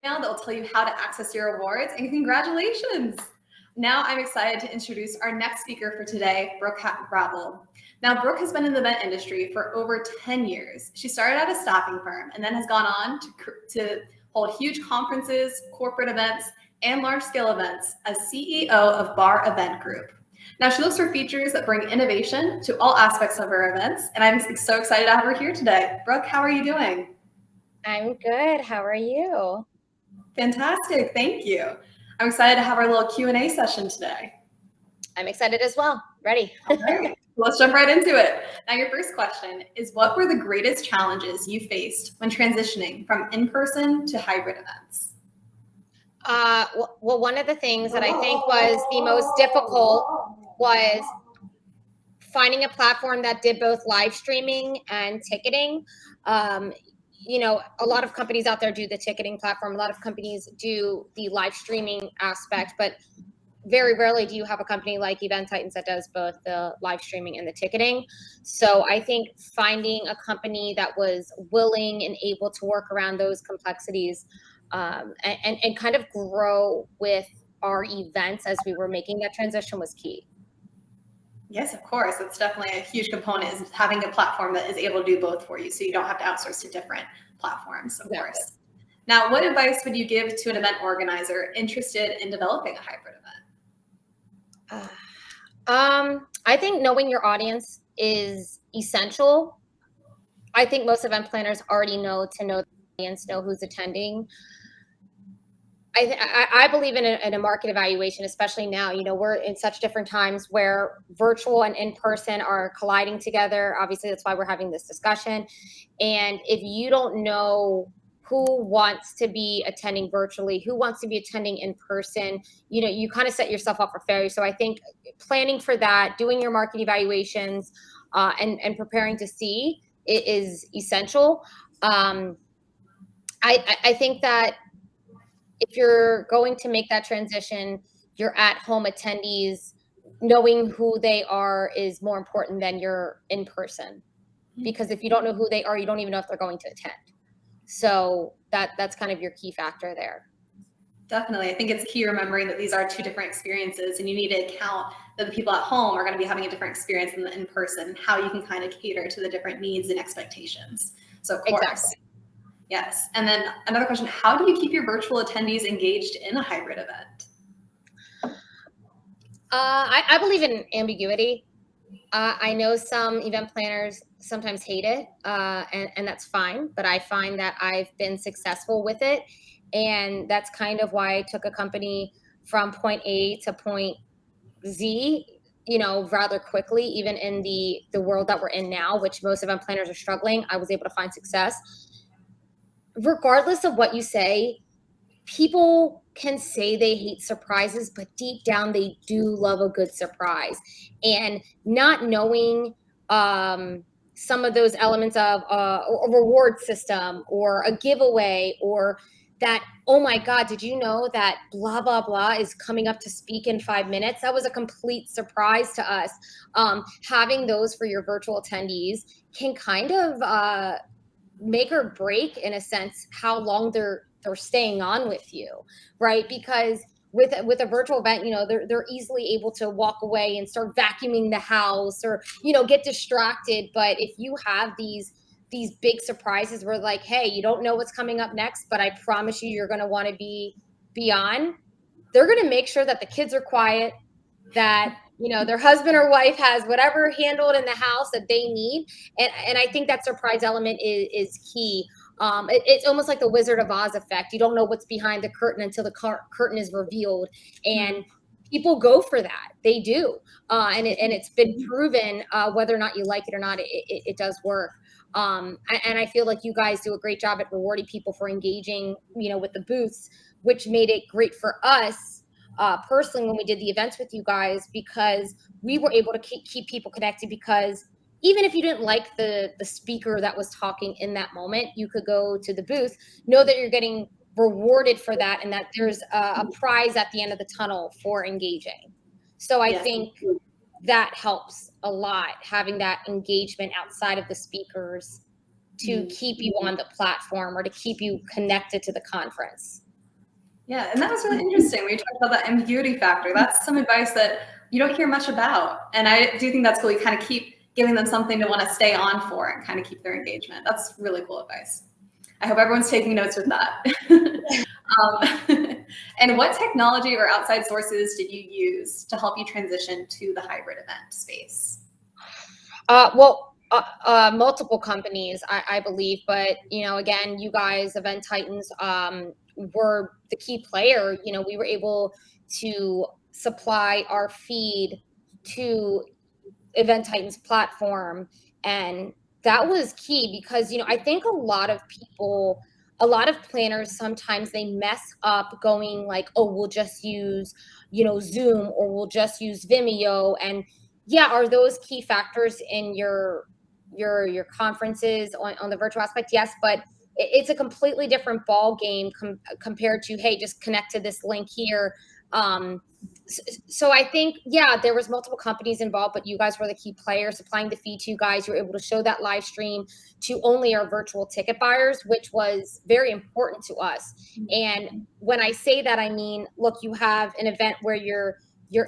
Now that will tell you how to access your awards, and congratulations! Now I'm excited to introduce our next speaker for today, Brooke Rabold. Now, Brooke has been in the event industry for over 10 years. She started at a staffing firm and then has gone on to hold huge conferences, corporate events, and large-scale events as CEO of Bar Event Group. Now, she looks for features that bring innovation to all aspects of her events, and I'm so excited to have her here today. Brooke, how are you doing? I'm good. How are you? Fantastic. Thank you. I'm excited to have our little Q&A session today. I'm excited as well. Ready. All right. Let's jump right into it. Now, your first question is, what were the greatest challenges you faced when transitioning from in-person to hybrid events? Well, one of the things that I think was the most difficult was finding a platform that did both live streaming and ticketing. A lot of companies out there do the ticketing platform. A lot of companies do the live streaming aspect, but very rarely do you have a company like Event Titans that does both the live streaming and the ticketing. So I think finding a company that was willing and able to work around those complexities and kind of grow with our events as we were making that transition was key. Yes, of course. That's definitely a huge component, is having a platform that is able to do both for you, so you don't have to outsource to different platforms, of course. Now, what advice would you give to an event organizer interested in developing a hybrid event? I think knowing your audience is essential. I think most event planners already know the audience, know who's attending. I believe in a market evaluation, especially now. We're in such different times where virtual and in-person are colliding together. Obviously, that's why we're having this discussion. And if you don't know who wants to be attending virtually, who wants to be attending in person, you kind of set yourself up for failure. So I think planning for that, doing your market evaluations, and preparing to see it is essential. I think that if you're going to make that transition, your at-home attendees, knowing who they are is more important than your in-person. Because if you don't know who they are, you don't even know if they're going to attend. So that's kind of your key factor there. Definitely. I think it's key remembering that these are two different experiences, and you need to account that the people at home are going to be having a different experience than the in-person, how you can kind of cater to the different needs and expectations. So of course. Exactly. Yes. And then another question, how do you keep your virtual attendees engaged in a hybrid event? I believe in ambiguity. I know some event planners sometimes hate it, and that's fine. But I find that I've been successful with it. And that's kind of why I took a company from point A to point Z, rather quickly, even in the world that we're in now, which most event planners are struggling. I was able to find success. Regardless of what you say, people can say they hate surprises, but deep down they do love a good surprise. And not knowing some of those elements of a reward system or a giveaway, or that, oh my God, did you know that blah, blah, blah is coming up to speak in 5 minutes? That was a complete surprise to us. Having those for your virtual attendees can kind of make or break, in a sense, how long they're staying on with you, right? Because with a virtual event, they're easily able to walk away and start vacuuming the house, or get distracted. But if you have these big surprises where, like, hey, you don't know what's coming up next, but I promise you're going to want to be on, they're going to make sure that the kids are quiet, that their husband or wife has whatever handled in the house that they need. And I think that surprise element is key. It's almost like the Wizard of Oz effect. You don't know what's behind the curtain until the curtain is revealed. And people go for that. They do. And it's been proven, whether or not you like it or not, it does work. And I feel like you guys do a great job at rewarding people for engaging, with the booths, which made it great for us. Personally, when we did the events with you guys, because we were able to keep people connected, because even if you didn't like the speaker that was talking in that moment, you could go to the booth, know that you're getting rewarded for that, and that there's a prize at the end of the tunnel for engaging. So I think that helps a lot, having that engagement outside of the speakers to keep you on the platform or to keep you connected to the conference. Yeah, and that was really interesting. We talked about that ambiguity factor. That's some advice that you don't hear much about. And I do think that's cool. You kind of keep giving them something to want to stay on for and kind of keep their engagement. That's really cool advice. I hope everyone's taking notes with that. And what technology or outside sources did you use to help you transition to the hybrid event space? Multiple companies, I believe, but again, you guys, Event Titans, were the key player. We were able to supply our feed to Event Titans platform, and that was key because I think a lot of planners sometimes they mess up going like, oh, we'll just use Zoom, or we'll just use Vimeo. And yeah, are those key factors in your conferences on the virtual aspect? Yes, but it's a completely different ball game compared to, hey, just connect to this link here. So I think, yeah, there was multiple companies involved, but you guys were the key players supplying the feed to you guys. You were able to show that live stream to only our virtual ticket buyers, which was very important to us. And when I say that, I mean, look, you have an event where you're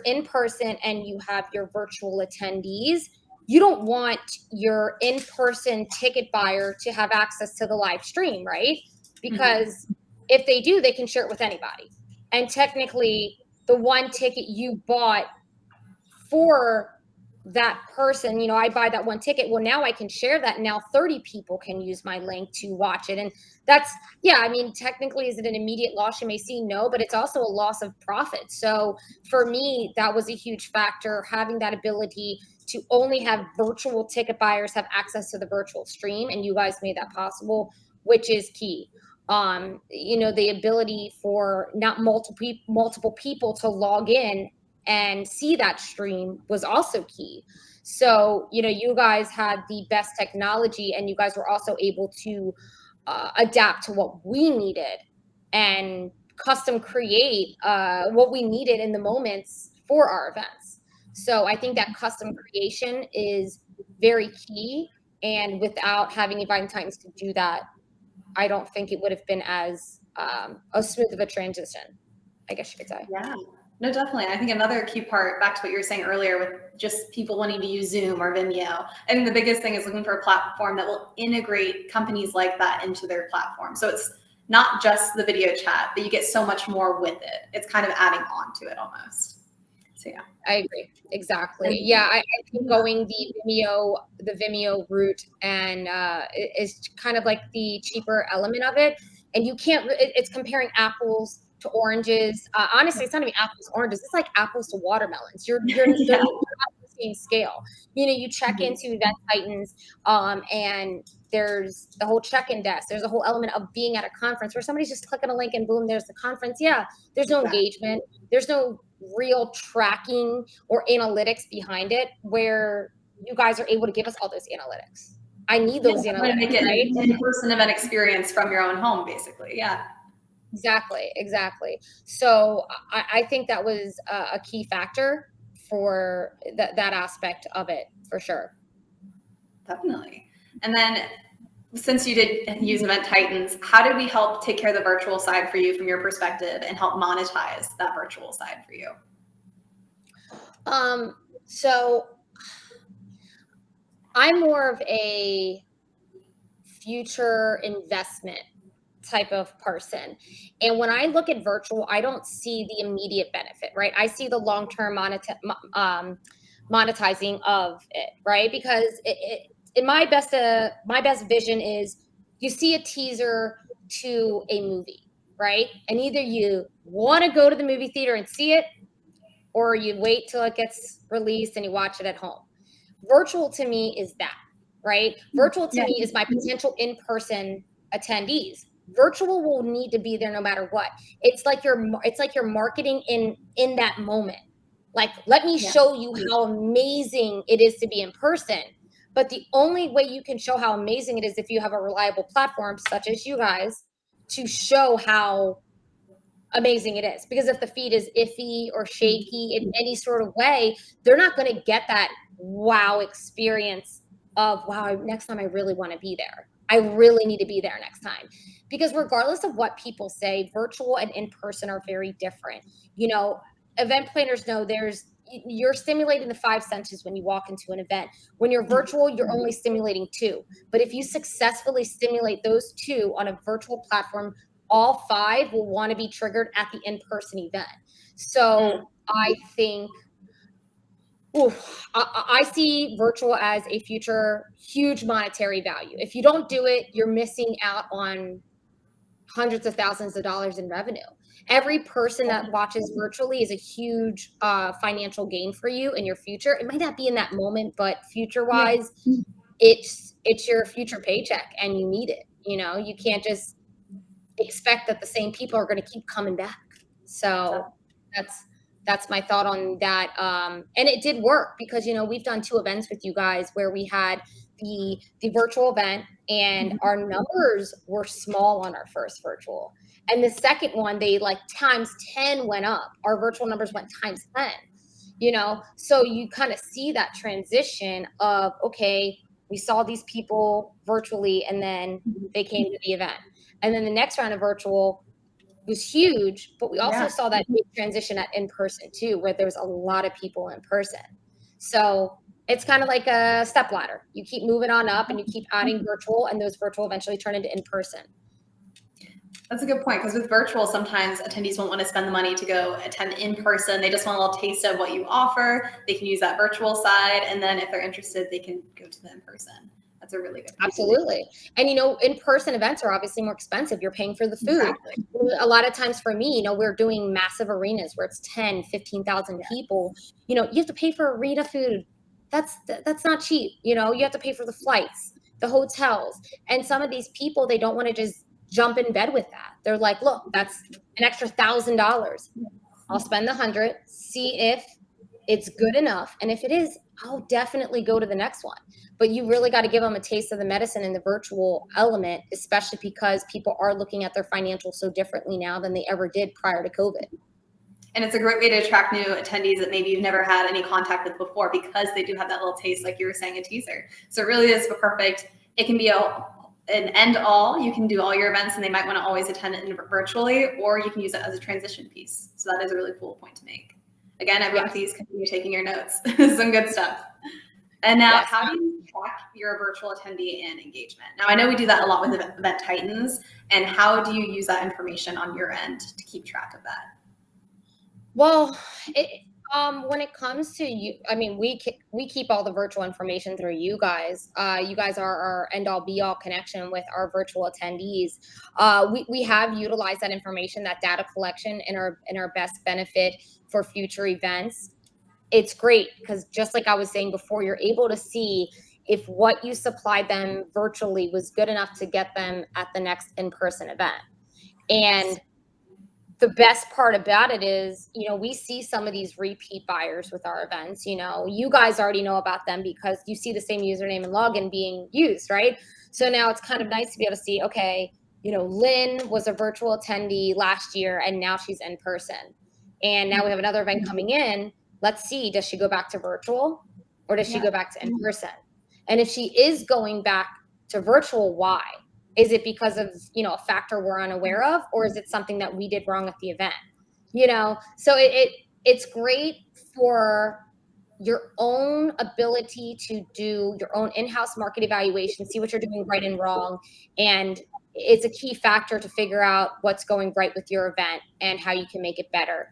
in person and you have your virtual attendees. You don't want your in-person ticket buyer to have access to the live stream, right? Because if they do, they can share it with anybody. And technically, the one ticket you bought for that person, I buy that one ticket. Well, now I can share that. Now 30 people can use my link to watch it. And that's, yeah, I mean, technically, is it an immediate loss? You may see no, but it's also a loss of profit. So for me, that was a huge factor, having that ability to only have virtual ticket buyers have access to the virtual stream. And you guys made that possible, which is key. The ability for not multiple people to log in and see that stream was also key. So, you guys had the best technology, and you guys were also able to adapt to what we needed and custom create what we needed in the moments for our events. So I think that custom creation is very key. And without having Event Titans to do that, I don't think it would have been as smooth of a transition, I guess you could say. Yeah, no, definitely. I think another key part, back to what you were saying earlier, with just people wanting to use Zoom or Vimeo, I think the biggest thing is looking for a platform that will integrate companies like that into their platform. So it's not just the video chat, but you get so much more with it. It's kind of adding on to it almost. So yeah, I agree. Exactly. Yeah, I think going the Vimeo route, and is kind of like the cheaper element of it. And you can't. It's comparing apples to oranges. Honestly, it's not even apples to oranges. It's like apples to watermelons. You're not on the same scale. You check into Event Titans, and there's the whole check-in desk. There's a whole element of being at a conference where somebody's just clicking a link and boom, there's the conference. Yeah, there's no engagement. There's no real tracking or analytics behind it, where you guys are able to give us all those analytics. I need those analytics, make it right? An in-person event experience from your own home, basically. Yeah. Exactly. So I think that was a key factor for that aspect of it, for sure. Definitely. And then, since you did use Event Titans, how did we help take care of the virtual side for you from your perspective and help monetize that virtual side for you? So I'm more of a future investment type of person. And when I look at virtual, I don't see the immediate benefit, right? I see the long-term monetizing of it, right? Because in my best vision is, you see a teaser to a movie, right? And either you want to go to the movie theater and see it, or you wait till it gets released and you watch it at home. Virtual to me is that, right? Virtual to me is my potential in-person attendees. Virtual will need to be there no matter what. It's like you're marketing in that moment. Like, let me show you how amazing it is to be in person. But the only way you can show how amazing it is if you have a reliable platform such as you guys to show how amazing it is. Because if the feed is iffy or shaky in any sort of way, they're not going to get that wow experience of, wow, next time I really want to be there. I really need to be there next time. Because regardless of what people say, virtual and in-person are very different. You know, event planners know you're stimulating the five senses when you walk into an event. When you're virtual, you're only stimulating two. But if you successfully stimulate those two on a virtual platform, all five will want to be triggered at the in-person event. So I think, I see virtual as a future huge monetary value. If you don't do it, you're missing out on hundreds of thousands of dollars in revenue. Every person that watches virtually is a huge financial gain for you in your future. It might not be in that moment, but future wise, it's your future paycheck and you need it. You know, you can't just expect that the same people are going to keep coming back. So that's my thought on that. And it did work because, you know, we've done 2 events with you guys where we had the virtual event and our numbers were small on our first virtual. And the second one, they like times 10 went up. Our virtual numbers went times 10, you know? So you kind of see that transition of, okay, we saw these people virtually and then they came to the event. And then the next round of virtual was huge, but we also saw that big transition at in-person too, where there was a lot of people in person. So it's kind of like a step ladder. You keep moving on up and you keep adding virtual, and those virtual eventually turn into in-person. That's a good point, because with virtual, sometimes attendees won't want to spend the money to go attend in person. They just want a little taste of what you offer. They can use that virtual side, and then if they're interested, they can go to the in-person. That's a really good point. Absolutely. And, you know, in-person events are obviously more expensive. You're paying for the food. Exactly. A lot of times for me, you know, we're doing massive arenas where it's 10, 15,000 people. You know, you have to pay for arena food. That's not cheap. You know, you have to pay for the flights, the hotels. And some of these people, they don't want to just jump in bed with that. They're like, look, that's an extra $1,000. I'll spend the 100, see if it's good enough. And if it is, I'll definitely go to the next one. But you really got to give them a taste of the medicine in the virtual element, especially because people are looking at their financials so differently now than they ever did prior to COVID. And it's a great way to attract new attendees that maybe you've never had any contact with before, because they do have that little taste, like you were saying, a teaser. So it really is perfect. It can be an end all. You can do all your events and they might want to always attend it virtually, or you can use it as a transition piece. So that is a really cool point to make. Again, everyone, please continue taking your notes. Some good stuff. And now, how do you track your virtual attendee and engagement? Now, I know we do that a lot with Event Titans. And how do you use that information on your end to keep track of that? Well, when it comes to you, I mean, we keep all the virtual information through you guys. You guys are our end all be all connection with our virtual attendees. We have utilized that information, that data collection in our best benefit for future events. It's great because, just like I was saying before, you're able to see if what you supplied them virtually was good enough to get them at the next in-person event. And the best part about it is, you know, we see some of these repeat buyers with our events. You know, you guys already know about them because you see the same username and login being used, right? So now it's kind of nice to be able to see, okay, you know, Lynn was a virtual attendee last year and now she's in person. And now we have another event coming in. Let's see, does she go back to virtual or does she go back to in person? And if she is going back to virtual, why? Is it because of, you know, a factor we're unaware of, or is it something that we did wrong at the event? You know, so it's great for your own ability to do your own in-house market evaluation, see what you're doing right and wrong. And it's a key factor to figure out what's going right with your event and how you can make it better.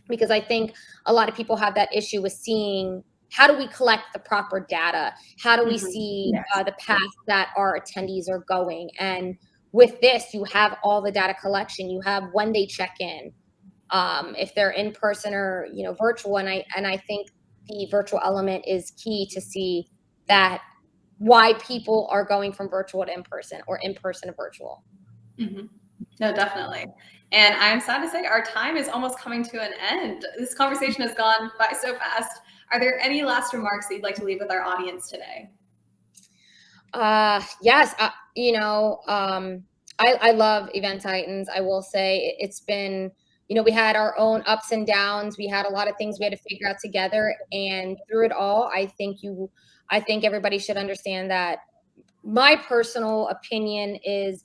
Because I think a lot of people have that issue with seeing, how do we collect the proper data? How do we see the path that our attendees are going? And with this, you have all the data collection. You have when they check in, if they're in person or, you know, virtual. And I think the virtual element is key to see that, why people are going from virtual to in-person or in-person to virtual. No, definitely. And I'm sad to say our time is almost coming to an end. This conversation has gone by so fast. Are there any last remarks that you'd like to leave with our audience today? Yes. You know, I love Event Titans. I will say it's been, you know, we had our own ups and downs. We had a lot of things we had to figure out together, and through it all, I think everybody should understand that my personal opinion is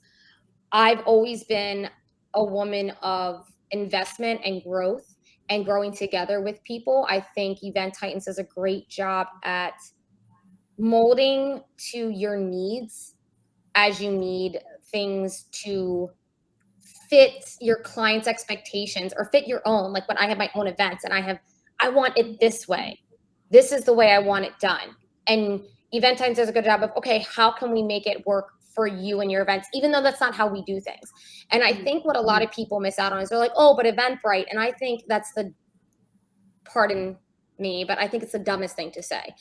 I've always been a woman of investment and growth and growing together with people. I think Event Titans does a great job at molding to your needs as you need things to fit your clients' expectations or fit your own. Like when I have my own events and I want it this way. This is the way I want it done. And Event Times does a good job of, okay, how can we make it work for you and your events, even though that's not how we do things. And I think what a lot of people miss out on is they're like, oh, but Eventbrite. And I think that's pardon me, but I think it's the dumbest thing to say.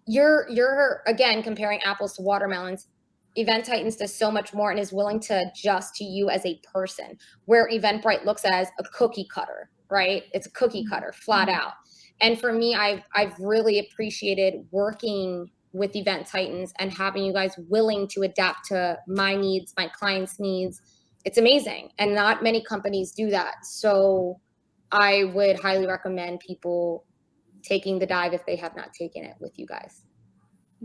You're again comparing apples to watermelons. Event Titans does so much more and is willing to adjust to you as a person, where Eventbrite looks as a cookie cutter, right? It's a cookie cutter, flat out. And for me, I've really appreciated working with Event Titans and having you guys willing to adapt to my needs, my clients' needs. It's amazing, and not many companies do that. So I would highly recommend people taking the dive if they have not taken it with you guys.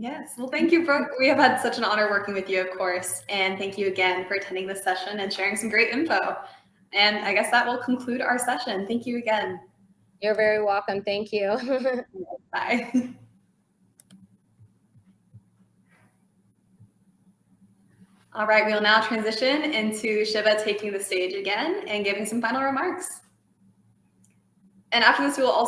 Yes. Well, thank you, Brooke. We have had such an honor working with you, of course. And thank you again for attending this session and sharing some great info. And I guess that will conclude our session. Thank you again. You're very welcome. Thank you. Bye. All right, we will now transition into Shiva taking the stage again and giving some final remarks. And after this, we will also